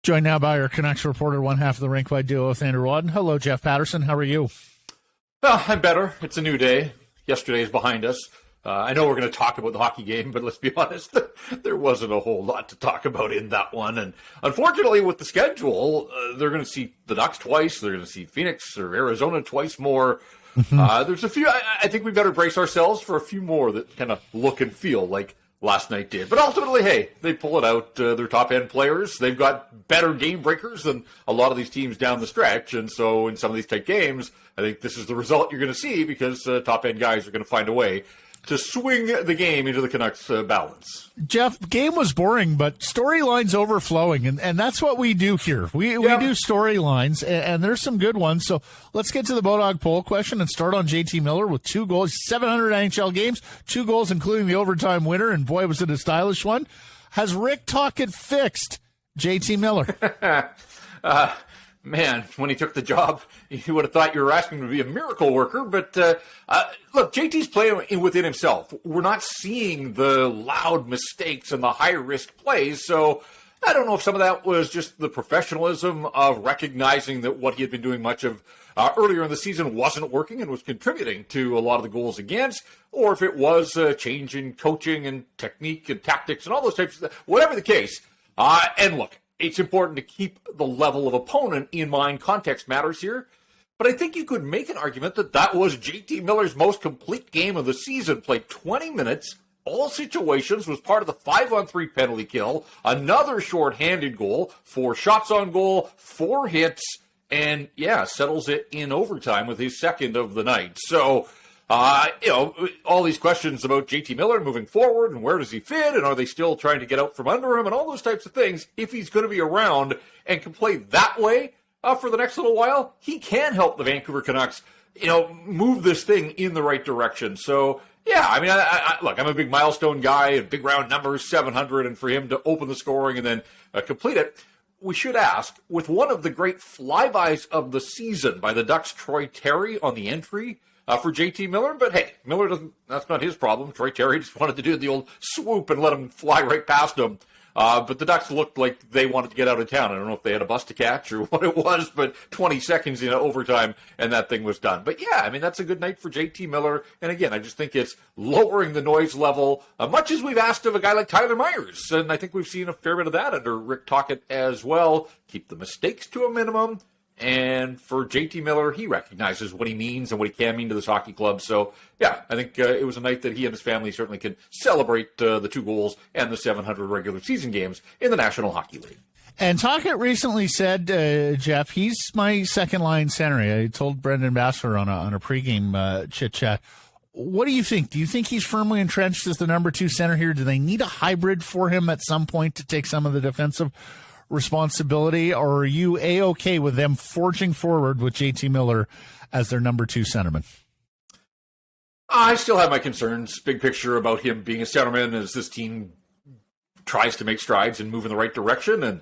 Joined now by our Canucks reporter, one half of the rink by duo with Andrew Wadden. Hello, Jeff Paterson. How are you? Well, I'm better. It's a new day. Yesterday is behind us. I know we're going to talk about the hockey game, but let's be honest, there wasn't a whole lot to talk about in that one. And unfortunately, with the schedule, they're going to see the Ducks twice. They're going to see Phoenix or Arizona twice more. There's a few. I think we better brace ourselves for a few more that kind of look and feel like last night did. But ultimately, hey, they pull it out. They're top-end players. They've got better game breakers than a lot of these teams down the stretch. And so in some of these tight games, I think this is the result you're going to see because top-end guys are going to find a way to swing the game into the Canucks' balance. Jeff, game was boring, but storylines overflowing, and that's what we do here. We do storylines, and there's some good ones. So let's get to the Bodog poll question and start on JT Miller with 2 goals, 700 NHL games, 2 goals, including the overtime winner, and boy, was it a stylish one. Has Rick Tocchet fixed JT Miller? Man, when he took the job, you would have thought you were asking him to be a miracle worker. But look, JT's playing within himself. We're not seeing the loud mistakes and the high-risk plays. So I don't know if some of that was just the professionalism of recognizing that what he had been doing much of earlier in the season wasn't working and was contributing to a lot of the goals against, or if it was a change in coaching and technique and tactics and all those types of things. Whatever the case. And look, it's important to keep the level of opponent in mind. Context matters here. But I think you could make an argument that that was JT Miller's most complete game of the season. Played 20 minutes, all situations, was part of the 5-on-3 penalty kill, another short-handed goal, 4 shots on goal, 4 hits, and, settles it in overtime with his second of the night. So, all these questions about JT Miller moving forward and where does he fit and are they still trying to get out from under him and all those types of things. If he's going to be around and can play that way for the next little while, he can help the Vancouver Canucks, move this thing in the right direction. So, look, I'm a big milestone guy and big round numbers, 700, and for him to open the scoring and then complete it, we should ask, with one of the great flybys of the season by the Ducks, Troy Terry, on the entry for JT Miller, but hey, Miller doesn't, that's not his problem. Troy Terry just wanted to do the old swoop and let him fly right past him. But the Ducks looked like they wanted to get out of town. I don't know if they had a bus to catch or what it was, but 20 seconds in overtime and that thing was done. But that's a good night for JT Miller. And again, I just think it's lowering the noise level, much as we've asked of a guy like Tyler Myers. And I think we've seen a fair bit of that under Rick Tocchet as well. Keep the mistakes to a minimum. And for JT Miller, he recognizes what he means and what he can mean to this hockey club. So, I think it was a night that he and his family certainly can celebrate the 2 goals and the 700 regular season games in the National Hockey League. And Tocchet recently said, Jeff, he's my second-line center. I told Brendan Bassler on a pregame chit-chat. What do you think? Do you think he's firmly entrenched as the number 2 center here? Do they need a hybrid for him at some point to take some of the defensive responsibility, or are you A-okay with them forging forward with JT Miller as their number 2 centerman? I still have my concerns, big picture, about him being a centerman as this team tries to make strides and move in the right direction. And,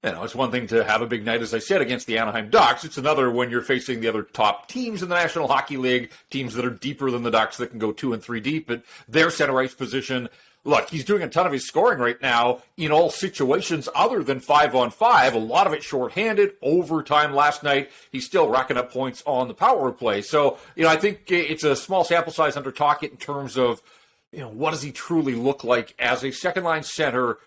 it's one thing to have a big night, as I said, against the Anaheim Ducks. It's another when you're facing the other top teams in the National Hockey League, teams that are deeper than the Ducks that can go 2 and 3 deep at their center ice position. Look, he's doing a ton of his scoring right now in all situations other than 5-on-5. A lot of it shorthanded. Overtime last night, he's still racking up points on the power play. So, I think it's a small sample size under Tocchet in terms of, what does he truly look like as a second-line center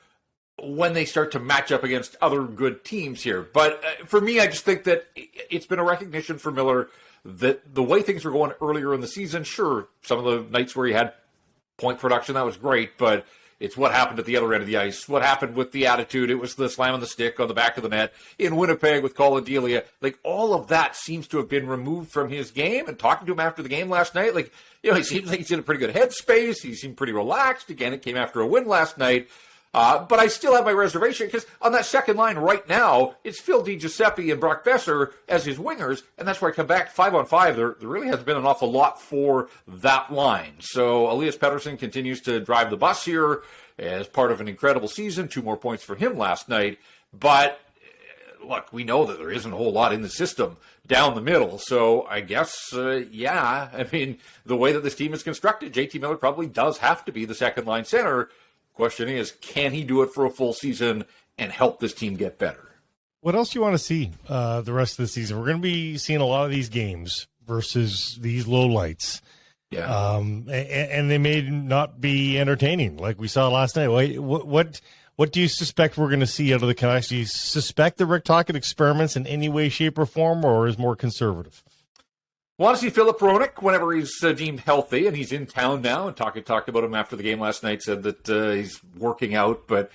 when they start to match up against other good teams here. But for me, I just think that it's been a recognition for Miller that the way things were going earlier in the season, sure, some of the nights where he had point production, that was great, but it's what happened at the other end of the ice. What happened with the attitude? It was the slam on the stick on the back of the net in Winnipeg with Colin Delia. All of that seems to have been removed from his game. And talking to him after the game last night, he seems like he's in a pretty good headspace. He seemed pretty relaxed. Again, it came after a win last night. But I still have my reservation because on that second line right now, it's Phil DiGiuseppe and Brock Besser as his wingers, and that's where I come back 5-on-5. There really hasn't been an awful lot for that line. So Elias Paterson continues to drive the bus here as part of an incredible season. 2 more points for him last night. But look, we know that there isn't a whole lot in the system down the middle. So I guess, the way that this team is constructed, JT Miller probably does have to be the second line center. Question is, can he do it for a full season and help this team get better? What else do you want to see the rest of the season? We're going to be seeing a lot of these games versus these lowlights. Yeah. And they may not be entertaining like we saw last night. What do you suspect we're going to see out of the Canucks? Do you suspect the Rick Tocchet experiments in any way, shape, or form, or is more conservative? Want to see Philip Hronek whenever he's deemed healthy, and he's in town now. And Tocchet talked about him after the game last night, said that he's working out, but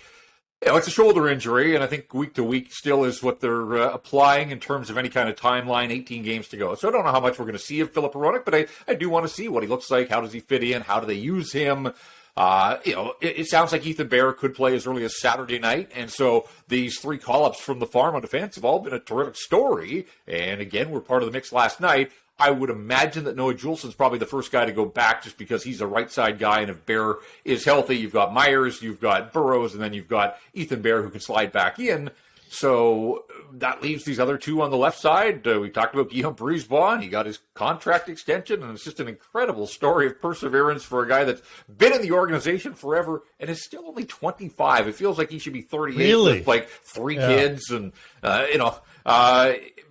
it's a shoulder injury, and I think week to week still is what they're applying in terms of any kind of timeline, 18 games to go. So I don't know how much we're going to see of Philip Hronek, but I do want to see what he looks like. How does he fit in? How do they use him? It sounds like Ethan Bear could play as early as Saturday night, and so these 3 call-ups from the farm on defense have all been a terrific story, and again, we're part of the mix last night. I would imagine that Noah Juulsen's probably the first guy to go back just because he's a right side guy, and if Bear is healthy, you've got Myers, you've got Burrows, and then you've got Ethan Bear who can slide back in. So that leaves these other 2 on the left side. We talked about Guillaume Brisebois. He got his contract extension, and it's just an incredible story of perseverance for a guy that's been in the organization forever and is still only 25. It feels like he should be 38 with like 3 kids, and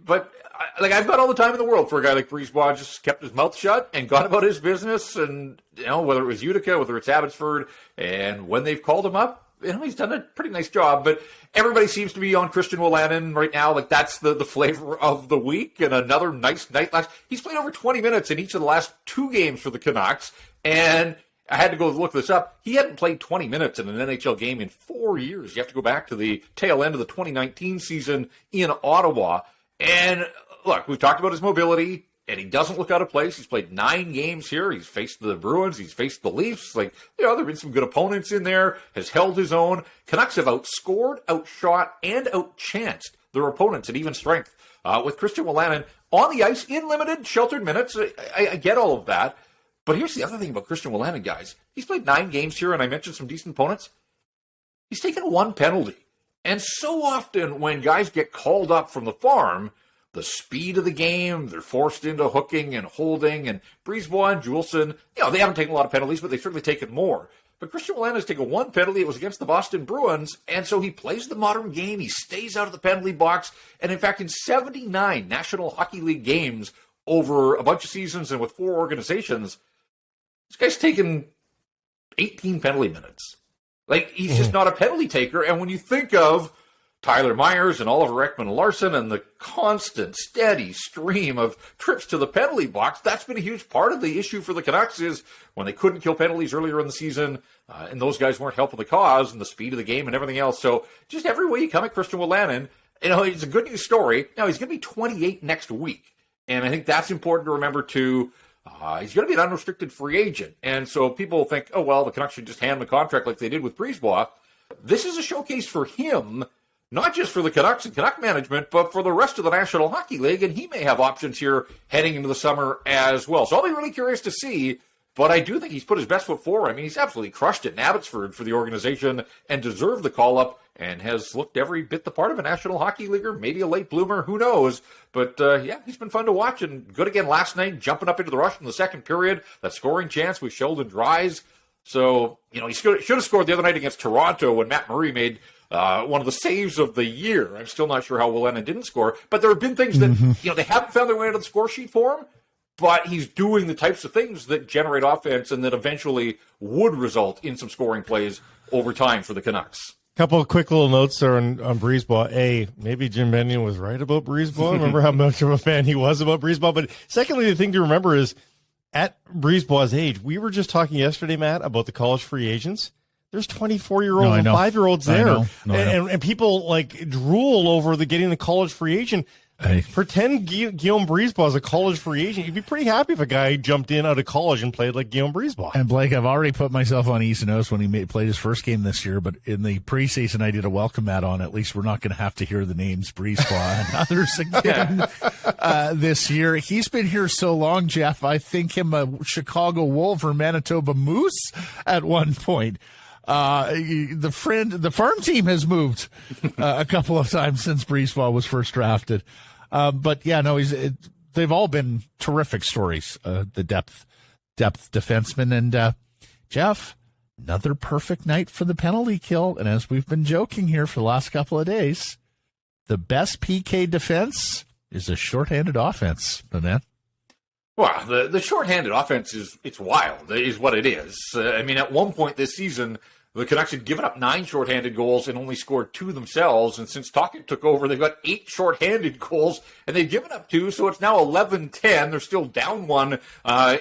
but. I've got all the time in the world for a guy like Brisebois, just kept his mouth shut and gone about his business. And, whether it was Utica, whether it's Abbotsford, and when they've called him up, he's done a pretty nice job. But everybody seems to be on Christian Wolanin right now. Like, that's the flavor of the week. And another nice night he's played over 20 minutes in each of the last 2 games for the Canucks. And I had to go look this up. He hadn't played 20 minutes in an NHL game in 4 years. You have to go back to the tail end of the 2019 season in Ottawa. And look, we've talked about his mobility, and he doesn't look out of place. He's played 9 games here. He's faced the Bruins. He's faced the Leafs. There have been some good opponents in there, has held his own. Canucks have outscored, outshot, and outchanced their opponents at even strength. With Christian Wolanin on the ice in limited, sheltered minutes, I get all of that. But here's the other thing about Christian Wolanin, guys. He's played 9 games here, and I mentioned some decent opponents. He's taken 1 penalty. And so often when guys get called up from the farm, the speed of the game, they're forced into hooking and holding, and Brisebois and Juulsen, they haven't taken a lot of penalties, but they've certainly taken more. But Christian Wolanin has taken 1 penalty. It was against the Boston Bruins, and so he plays the modern game. He stays out of the penalty box, and in fact, in 79 National Hockey League games over a bunch of seasons and with 4 organizations, this guy's taken 18 penalty minutes. He's just not a penalty taker. And when you think of Tyler Myers and Oliver Ekman-Larsson and the constant, steady stream of trips to the penalty box, that's been a huge part of the issue for the Canucks is when they couldn't kill penalties earlier in the season, and those guys weren't helping the cause and the speed of the game and everything else. So just every way you come at Christian Wolanin, it's a good news story. Now, he's going to be 28 next week, and I think that's important to remember too. He's going to be an unrestricted free agent. And so people think, the Canucks should just hand him a contract like they did with Brisebois. This is a showcase for him, not just for the Canucks and Canuck management, but for the rest of the National Hockey League. And he may have options here heading into the summer as well. So I'll be really curious to see. But I do think he's put his best foot forward. I mean, he's absolutely crushed it in Abbotsford for the organization and deserved the call-up and has looked every bit the part of a National Hockey Leaguer, maybe a late bloomer, who knows. But, he's been fun to watch and good again last night, jumping up into the rush in the second period. That scoring chance with Sheldon Dries. So, he should have scored the other night against Toronto when Matt Murray made one of the saves of the year. I'm still not sure how Wolanin didn't score. But there have been things that, they haven't found their way into the score sheet for him. But he's doing the types of things that generate offense and that eventually would result in some scoring plays over time for the Canucks. Couple of quick little notes there on Brisebois. Maybe Jim Bennion was right about Brisebois. Remember how much of a fan he was about Brisebois. But secondly, the thing to remember is at Brisebois' age, we were just talking yesterday, Matt, about the college free agents. There's 24-year-olds and 5-year-olds there. And people drool over getting the college free agent. Pretend Guillaume Brisebois is a college free agent. You'd be pretty happy if a guy jumped in out of college and played like Guillaume Brisebois. And Blake, I've already put myself on East and Oast when he played his first game this year, but in the preseason I did a welcome mat on. At least we're not going to have to hear the names Brisebois and others again this year. He's been here so long, Jeff. I think him a Chicago Wolf or Manitoba Moose at one point. The farm team has moved a couple of times since Brisebois was first drafted. They've all been terrific stories. The depth defenseman and Jeff, another perfect night for the penalty kill. And as we've been joking here for the last couple of days, the best PK defense is a shorthanded offense, man. Well, the shorthanded offense it's wild, is what it is. I mean, at one point this season, the Canucks had given up 9 shorthanded goals and only scored 2 themselves. And since Tocchet took over, they've got 8 shorthanded goals, and they've given up 2, so it's now 11-10. They're still down 1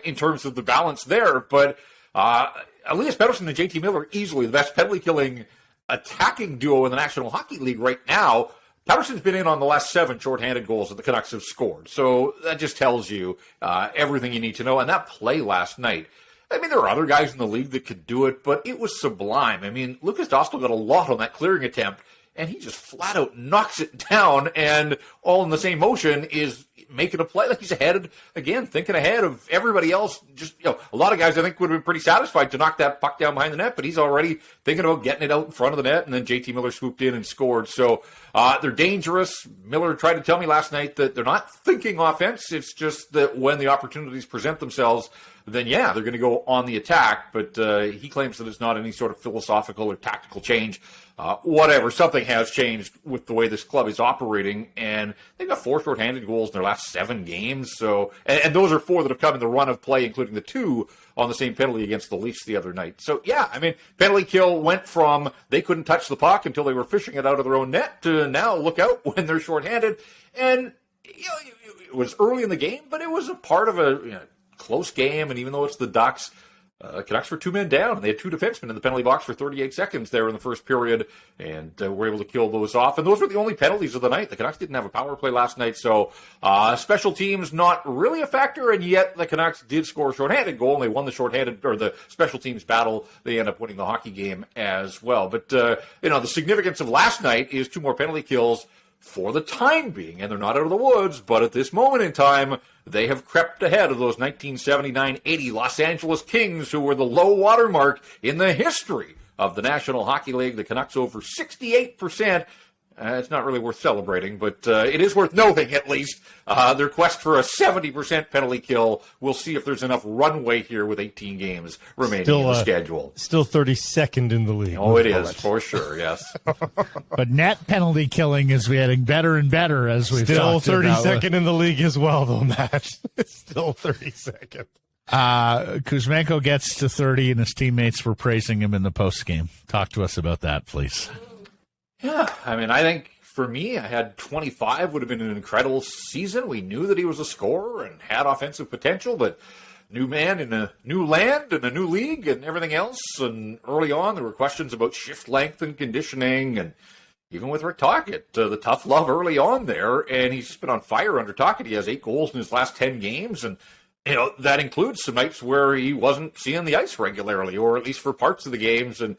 in terms of the balance there. But Elias Paterson and JT Miller, easily the best penalty-killing attacking duo in the National Hockey League right now. Paterson's been in on the last 7 shorthanded goals that the Canucks have scored. So that just tells you everything you need to know. And that play last night, I mean, there are other guys in the league that could do it, but it was sublime. I mean, Lucas Dostal got a lot on that clearing attempt, and he just flat out knocks it down, and all in the same motion is making a play. Like, he's ahead, again, thinking ahead of everybody else. Just, a lot of guys I think would have been pretty satisfied to knock that puck down behind the net, but he's already thinking about getting it out in front of the net, and then JT Miller swooped in and scored. So they're dangerous. Miller tried to tell me last night that they're not thinking offense. It's just that when the opportunities present themselves, then yeah, they're going to go on the attack. But he claims that it's not any sort of philosophical or tactical change. Whatever, something has changed with the way this club is operating, and they've got 4 shorthanded goals in their last 7 games. So, and those are 4 that have come in the run of play, including the 2 on the same penalty against the Leafs the other night. So yeah, I mean, penalty kill went from they couldn't touch the puck until they were fishing it out of their own net to now look out when they're shorthanded. And it was early in the game, but it was a part of a close game. And even though it's the Ducks, Canucks were 2 men down. They had 2 defensemen in the penalty box for 38 seconds there in the first period, and were able to kill those off. And those were the only penalties of the night. The Canucks didn't have a power play last night, so special teams not really a factor, and yet the Canucks did score a shorthanded goal, and they won the shorthanded, or the special teams battle. They end up winning the hockey game as well. But, the significance of last night is 2 more penalty kills for the time being, and they're not out of the woods, but at this moment in time, they have crept ahead of those 1979-80 Los Angeles Kings, who were the low water mark in the history of the National Hockey League. The Canucks over 68%. It's not really worth celebrating, but it is worth noting, at least, their quest for a 70% penalty kill. We'll see if there's enough runway here with 18 games remaining in the schedule. Still 32nd in the league. Oh, it is, for sure, yes. But net penalty killing is getting better and better as we've still talked about. 32nd in the league as well, though, Matt. Still 32nd. Kuzmenko gets to 30, and his teammates were praising him in the postgame. Talk to us about that, please. Yeah, I mean, I think for me, I had 25 would have been an incredible season. We knew that he was a scorer and had offensive potential, but new man in a new land and a new league and everything else. And early on, there were questions about shift length and conditioning, and even with Rick Tocchet, the tough love early on there. And he's just been on fire under Tocchet. He has 8 goals in his last 10 games, and that includes some nights where he wasn't seeing the ice regularly, or at least for parts of the games. And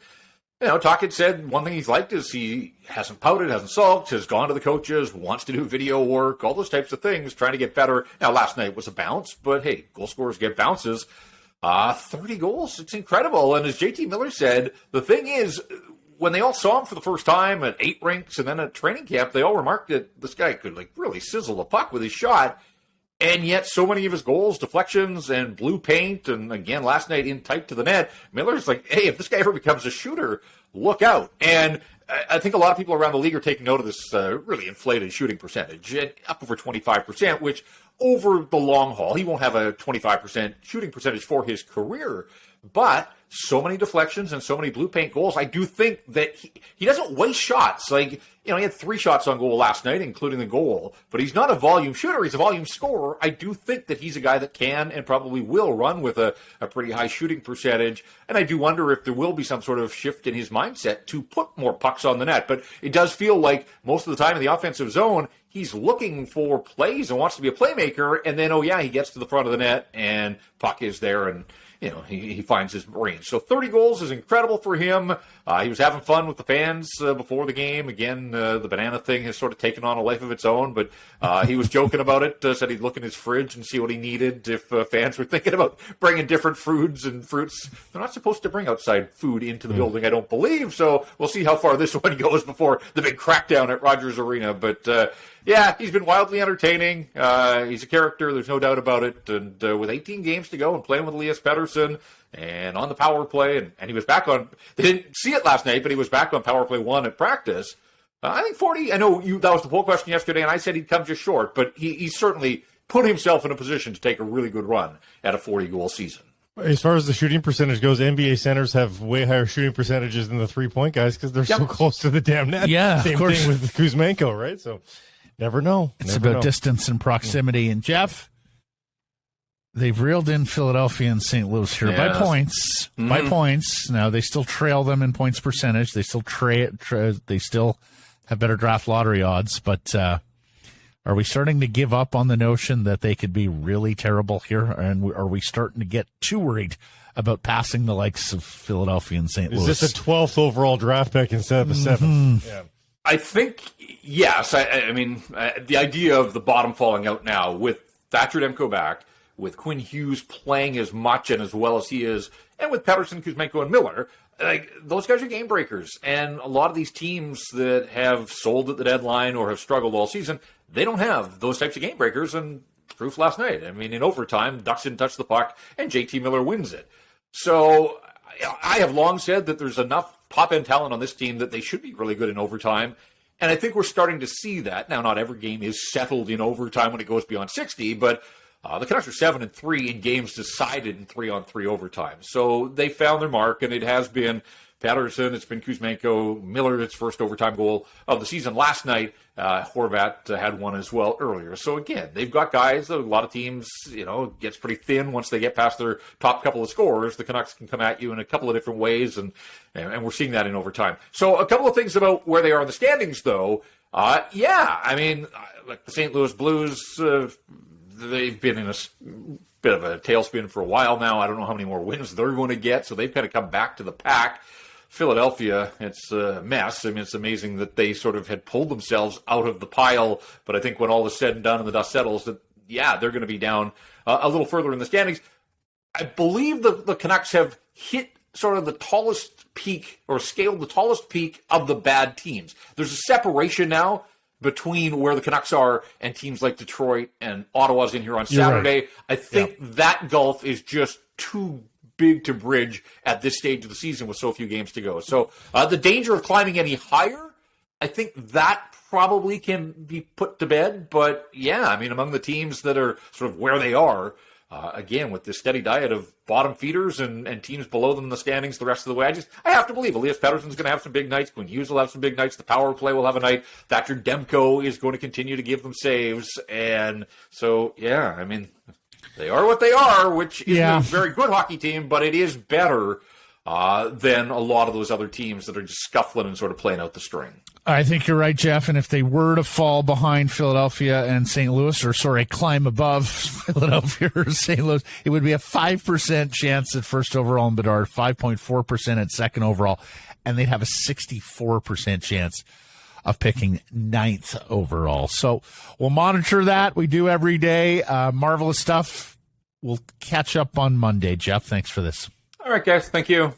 Tocchet said one thing he's liked is he hasn't pouted, hasn't sulked, has gone to the coaches, wants to do video work, all those types of things, trying to get better. Now, last night was a bounce, but hey, goal scorers get bounces. 30 goals, it's incredible. And as JT Miller said, the thing is, when they all saw him for the first time at 8 rinks and then at training camp, they all remarked that this guy could really sizzle the puck with his shot. And yet so many of his goals, deflections, and blue paint, and again, last night in tight to the net, Miller's like, hey, if this guy ever becomes a shooter, look out. And I think a lot of people around the league are taking note of this really inflated shooting percentage, up over 25%, which over the long haul, he won't have a 25% shooting percentage for his career. But so many deflections and so many blue paint goals, I do think that he doesn't waste shots. Like, he had 3 shots on goal last night, including the goal. But he's not a volume shooter. He's a volume scorer. I do think that he's a guy that can and probably will run with a pretty high shooting percentage. And I do wonder if there will be some sort of shift in his mindset to put more pucks on the net. But it does feel like most of the time in the offensive zone, he's looking for plays and wants to be a playmaker. And then, he gets to the front of the net and puck is there, and he finds his range. So 30 goals is incredible for him. He was having fun with the fans before the game. Again, the banana thing has sort of taken on a life of its own, but he was joking about it, said he'd look in his fridge and see what he needed if fans were thinking about bringing different foods and fruits. They're not supposed to bring outside food into the building, I don't believe, so we'll see how far this one goes before the big crackdown at Rogers Arena. But he's been wildly entertaining. He's a character, there's no doubt about it. And with 18 games to go and playing with Elias Paterson and on the power play, and he was back on, they didn't see it last night, but he was back on power play 1 at practice. I think 40. I know that was the poll question yesterday, and I said he'd come just short, but he certainly put himself in a position to take a really good run at a 40-goal season. As far as the shooting percentage goes, NBA centers have way higher shooting percentages than the three-point guys because they're so close to the damn net. Yeah, Same of course. thing with Kuzmenko, right? So never know. It's about distance and proximity. And Jeff, they've reeled in Philadelphia and St. Louis here by points. Mm-hmm. By points. Now they still trail them in points percentage. They still they still have better draft lottery odds. But are we starting to give up on the notion that they could be really terrible here? And are we starting to get too worried about passing the likes of Philadelphia and St. Louis? Is this a 12th overall draft pick instead of a 7th? Yeah. I think, yes. I mean, the idea of the bottom falling out now with Thatcher Demko back, with Quinn Hughes playing as much and as well as he is, and with Paterson, Kuzmenko, and Miller, like, those guys are game breakers. And a lot of these teams that have sold at the deadline or have struggled all season, they don't have those types of game breakers, and proof last night. I mean, in overtime, Ducks didn't touch the puck, and JT Miller wins it. So I have long said that there's enough top-end talent on this team that they should be really good in overtime, and I think we're starting to see that. Now, not every game is settled in overtime when it goes beyond 60, but the Canucks are 7-3 in games decided in 3-on-3 overtime. So they found their mark, and it has been Paterson, it's been Kuzmenko, Miller, its first overtime goal of the season last night. Horvat had one as well earlier. So again, they've got guys that a lot of teams, gets pretty thin once they get past their top couple of scorers. The Canucks can come at you in a couple of different ways, and we're seeing that in overtime. So a couple of things about where they are in the standings, though. I mean, like the St. Louis Blues, they've been in a bit of a tailspin for a while now. I don't know how many more wins they're going to get, so they've kind of come back to the pack. Philadelphia, it's a mess. I mean, it's amazing that they sort of had pulled themselves out of the pile, but I think when all is said and done and the dust settles, that, they're going to be down a little further in the standings. I believe the Canucks have hit sort of the tallest peak, or scaled the tallest peak of the bad teams. There's a separation now between where the Canucks are and teams like Detroit and Ottawa's in here on Saturday. Right. I think that gulf is just too big to bridge at this stage of the season with so few games to go. So the danger of climbing any higher, I think that probably can be put to bed. But I mean, among the teams that are sort of where they are, again, with this steady diet of bottom feeders and teams below them in the standings the rest of the way, I have to believe Elias Pettersson's going to have some big nights. Quinn Hughes will have some big nights. The power play will have a night. Thatcher Demko is going to continue to give them saves. And so, I mean, they are what they are, which is a very good hockey team, but it is better than a lot of those other teams that are just scuffling and sort of playing out the string. I think you're right, Jeff. And if they were to fall behind Philadelphia and St. Louis, or climb above Philadelphia or St. Louis, it would be a 5% chance at first overall in Bedard, 5.4% at second overall, and they'd have a 64% chance of picking 9th overall. So we'll monitor that. We do every day. Marvelous stuff. We'll catch up on Monday. Jeff, thanks for this. All right, guys. Thank you.